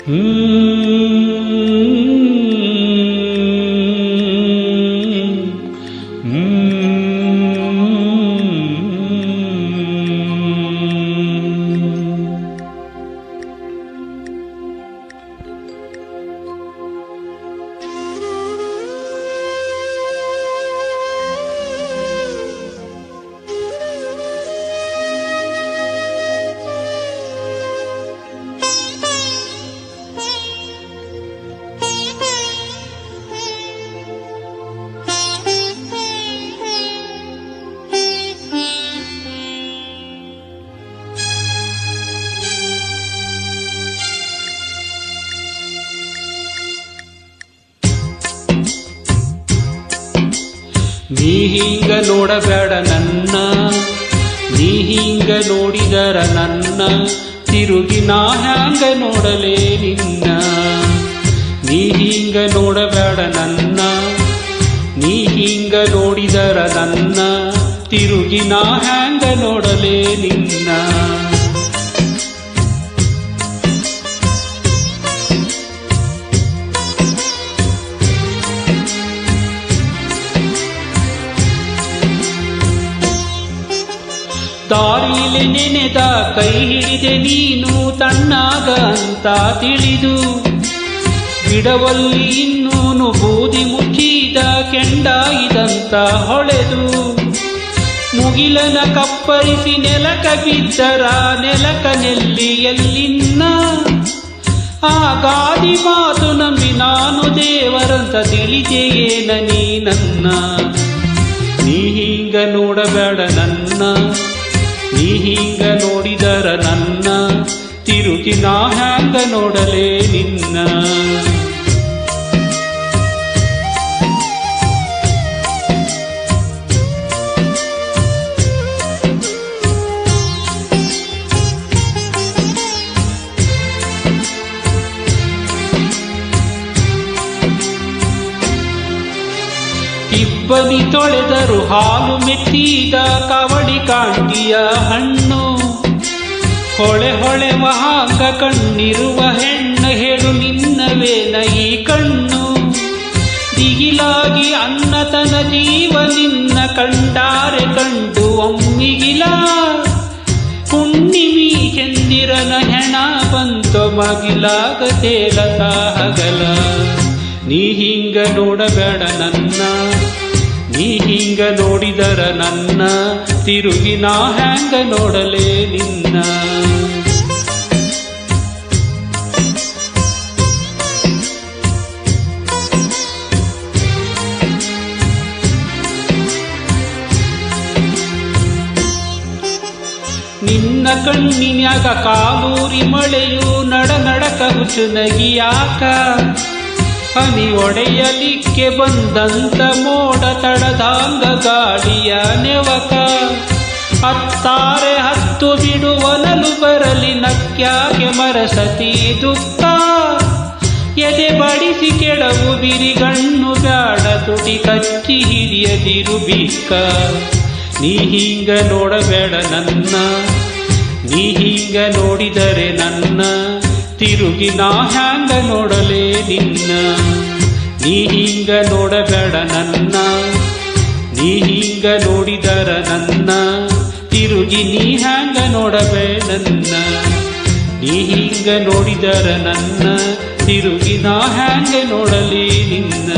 ನೀ ಹಿಂಗ ನೋಡಬೇಡ ನನ್ನ, ನೀ ಹಿಂಗ ನೋಡಿದರ ನನ್ನ, ತಿರುಗಿ ನಾ ಹ್ಯಾಂಗ ನೋಡಲೇ ನಿನ್ನ. ನೀ ಹಿಂಗ ನೋಡಬೇಡ ನನ್ನ, ನೀ ಹಿಂಗ ನೋಡಿದರ ನನ್ನ, ತಿರುಗಿ ನಾ ಹ್ಯಾಂಗ ನೋಡಲೇ ನಿನ್ನ. ದಾರಿಲಿ ನೆನೆದ ಕೈ ಹಿಡಿದೆ ನೀನು ತಣ್ಣಾಗ ಅಂತ ತಿಳಿದು, ಗಿಡವಲ್ಲಿ ಇನ್ನೂನು ಬೂದಿ ಮುಚ್ಚಿದ ಕೆಂಡಾಯಿದಂತ ಹೊಳೆದು, ಮುಗಿಲನ ಕಪ್ಪರಿಸಿ ನೆಲಕ ಬಿದ್ದರ ನೆಲಕ ನೆಲ್ಲಿ ಎಲ್ಲಿನ್ನ. ಆ ಗಾದಿ ಮಾತು ನಂಬಿ ನಾನು ದೇವರಂತ ತಿಳಿದೆಯೇನ ನೀ ನನ್ನ. ನೀ ಹಿಂಗ ನೋಡಬೇಡ ನನ್ನ, ನೀ ಹಿಂಗ ನೋಡಿದರ ನನ್ನ, ತಿರುಗಿ ನಾ ಹ್ಯಾಂಗ ನೋಡಲೇ ನಿನ್ನ. ಇಬ್ಬನಿ ತೊಳೆದರು ಹಾಲು ಮೆತ್ತಿದ ಕವಳಿ ಕಾಂಡಿಯ ಹಣ್ಣು, ಹೊಳೆ ಹೊಳೆವ ಹಾಂಗ ಕಣ್ಣಿರುವ ಹೆಣ್ಣು ಹೇಳು ನಿನ್ನವೇನ ಈ ಕಣ್ಣು. ದಿಗಿಲಾಗಿ ಅನ್ನತನ ಜೀವ ನಿನ್ನ ಕಂಡಾರೆ ಕಂಡು ಒಮ್ಮಿಗಿಲ, ಹುಣ್ಣಿಮಿ ಚಂದಿರನ ಹೆಣ ಬಂತು ಮಗಿಲಾಗ ತೇಲತ ಹಗಲ. ನೀ ಹಿಂಗ ನೋಡಬೇಡ ನನ್ನ, ನೀ ಹಿಂಗ ನೋಡಿದರ ನನ್ನ, ತಿರುಗಿ ನಾ ಹ್ಯಾಂಗ ನೋಡಲೇ ನಿನ್ನ. ನಿನ್ನ ಕಣ್ಣಿನ್ಯಾಗ ಕಾಲೂರಿ ಮಳೆಯು ನಡನಡಕ ಹುಚ್ಚು ನಗಿಯಾಕ, ಹನಿ ಒಡೆಯಲಿಕ್ಕೆ ಬಂದಂತ ಮೋಡ ತಡದಾಂಗ ಗಾಳಿಯ ನೆವಕ. ಹತ್ತಾರೆ ಹತ್ತು ಬಿಡುವನಲು ಬರಲಿ ನಕ್ಯಾಗೆ ಮರಸತಿ ದುಃಖ, ಎದೆ ಬಡಿಸಿ ಕೆಡವು ಬಿರಿಗಣ್ಣು ಬ್ಯಾಡ ತುಟಿ ಕಚ್ಚಿ ಹಿಡಿಯದಿರು ಬಿಕ್ಕ. ನೀ ಹಿಂಗ ನೋಡಬೇಡ ನನ್ನ, ನೀ ಹಿಂಗ ನೋಡಿದರೆ ನನ್ನ, ತಿರುಗಿ ನಾ ಹ್ಯಾಂಗ ನೋಡಲೇ ನಿನ್ನ. ನೀ ಹಿಂಗ ನೋಡಬೇಡ ನನ್ನ, ನೀ ಹಿಂಗ ನೋಡಿದರ ನನ್ನ, ತಿರುಗಿ ನೀ ಹ್ಯಾಂಗ ನೋಡಬೇಡ ನನ್ನ. ನೀ ಹಿಂಗ ನೋಡಿದರ ನನ್ನ, ತಿರುಗಿ ನಾ ಹ್ಯಾಂಗ ನೋಡಲೇ ನಿನ್ನ.